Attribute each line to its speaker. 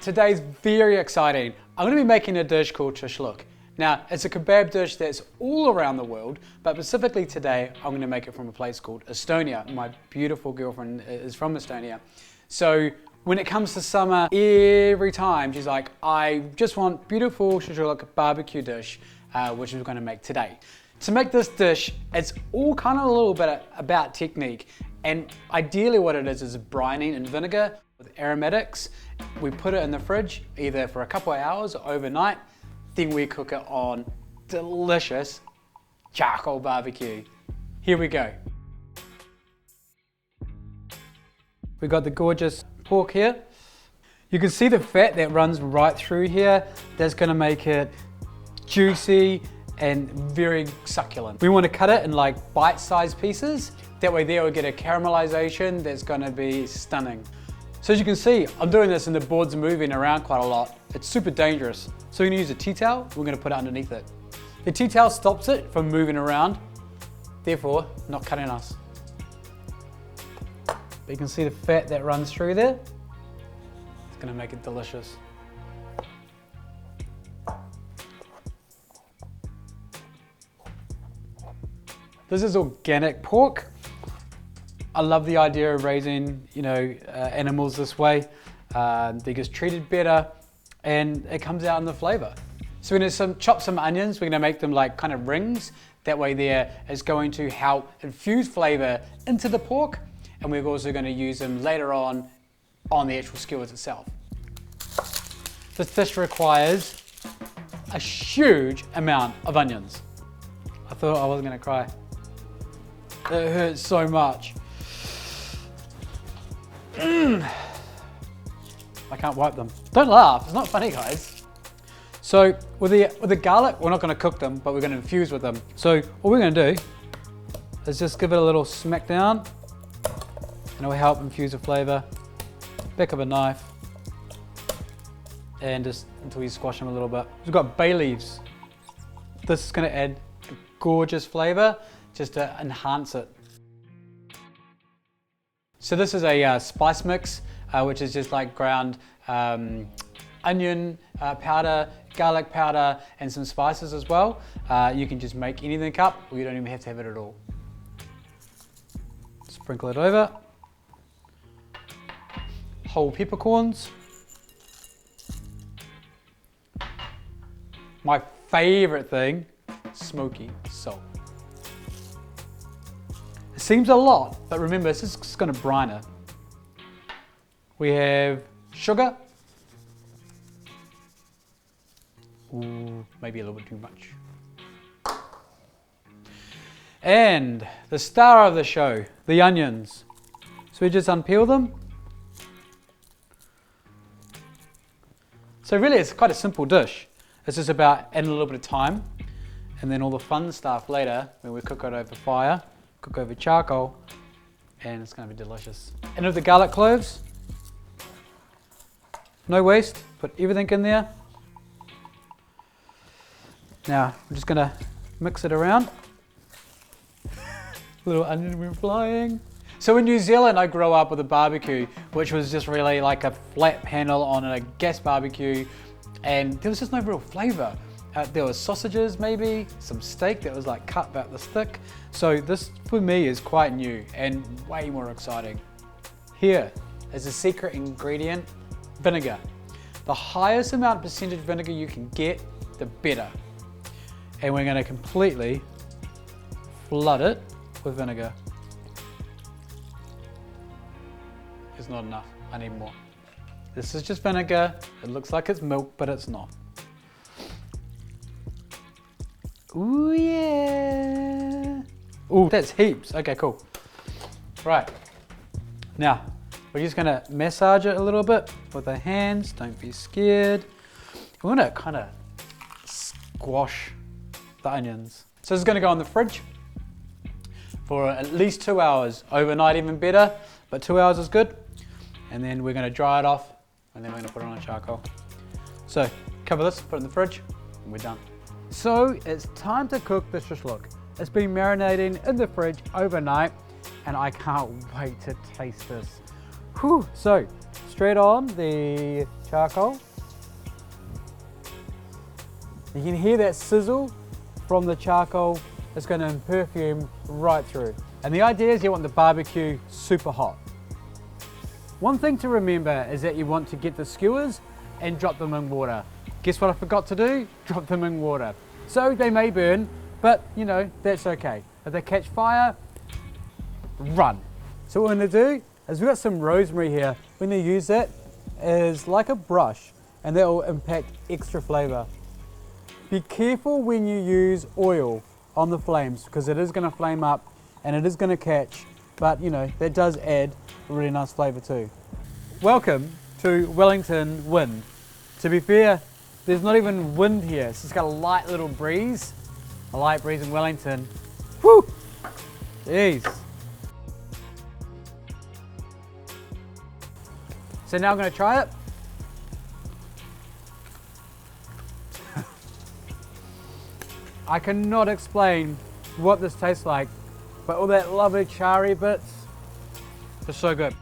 Speaker 1: Today's very exciting. I'm going to be making a dish called Shashlik. Now, it's a kebab dish that's all around the world, but specifically today, I'm going to make it from a place called Estonia. My beautiful girlfriend is from Estonia. So when it comes to summer, every time she's like, I just want beautiful Shashlik barbecue dish, which we're going to make today. To make this dish, it's all kind of a little bit about technique, and ideally what it is brining in vinegar with aromatics. We put it in the fridge either for a couple of hours or overnight, then we cook it on delicious charcoal barbecue. Here we go. We got the gorgeous pork here. You can see the fat that runs right through here. That's gonna make it juicy and very succulent. We want to cut it in like bite-sized pieces. That way there we get a caramelization that's gonna be stunning. So as you can see, I'm doing this and the board's moving around quite a lot. It's super dangerous. So we're gonna use a tea towel, we're gonna put it underneath it. The tea towel stops it from moving around, therefore not cutting us. But you can see the fat that runs through there. It's gonna make it delicious. This is organic pork. I love the idea of raising, animals this way. They get treated better, and it comes out in the flavor. So we're gonna chop some onions. We're gonna make them like kind of rings. That way there is going to help infuse flavor into the pork, and we're also gonna use them later on the actual skewers itself. This dish requires a huge amount of onions. I thought I wasn't gonna cry. It hurts so much. I can't wipe them. Don't laugh, it's not funny, guys. So with the garlic, we're not gonna cook them, but we're gonna infuse with them. So what we're gonna do is just give it a little smack down, and it will help infuse the flavor. Back of a knife, and just until you squash them a little bit. We've got bay leaves. This is gonna add a gorgeous flavor, just to enhance it. So this is a spice mix, which is just like ground onion powder, garlic powder, and some spices as well. You can just make anything up, or you don't even have to have it at all. Sprinkle it over. Whole peppercorns. My favorite thing, smoky salt. Seems a lot, but remember, this is just gonna brine it. We have sugar. Ooh, maybe a little bit too much. And the star of the show, the onions. So we just unpeel them. So really, it's quite a simple dish. It's just about adding a little bit of time, and then all the fun stuff later when we cook it over fire. Cook over charcoal, and it's going to be delicious. And with the garlic cloves, no waste, put everything in there. Now, we're just going to mix it around. Little onion went flying. So in New Zealand, I grew up with a barbecue, which was just really like a flat panel on a gas barbecue, and there was just no real flavor. There was sausages, maybe some steak that was like cut about this thick. So this for me is quite new and way more exciting. Here is the secret ingredient, vinegar. The highest amount of percentage vinegar you can get, the better. And we're gonna completely flood it with vinegar. It's not enough, I need more. This is just vinegar. It looks like it's milk, but it's not. Ooh, yeah. Ooh, that's heaps. Okay, cool. Right. Now, we're just gonna massage it a little bit with our hands. Don't be scared. We wanna kind of squash the onions. So this is gonna go in the fridge for at least 2 hours. Overnight even better, but 2 hours is good. And then we're gonna dry it off, and then we're gonna put it on a charcoal. So, cover this, put it in the fridge, and we're done. So it's time to cook the shashlik. It's been marinating in the fridge overnight, and I can't wait to taste this. Whew. So straight on the charcoal. You can hear that sizzle from the charcoal. It's going to perfume right through. And the idea is you want the barbecue super hot. One thing to remember is that you want to get the skewers and drop them in water. Guess what I forgot to do? Drop them in water. So they may burn, but you know, that's okay. If they catch fire, run. So what we're going to do is we've got some rosemary here. We're going to use that as like a brush, and that will impact extra flavor. Be careful when you use oil on the flames, because it is going to flame up and it is going to catch, but you know, that does add a really nice flavor too. Welcome to Wellington wind. To be fair, there's not even wind here. It's just got a light little breeze. A light breeze in Wellington. Woo! Jeez. So now I'm going to try it. I cannot explain what this tastes like, but all that lovely charry bits, it's so good.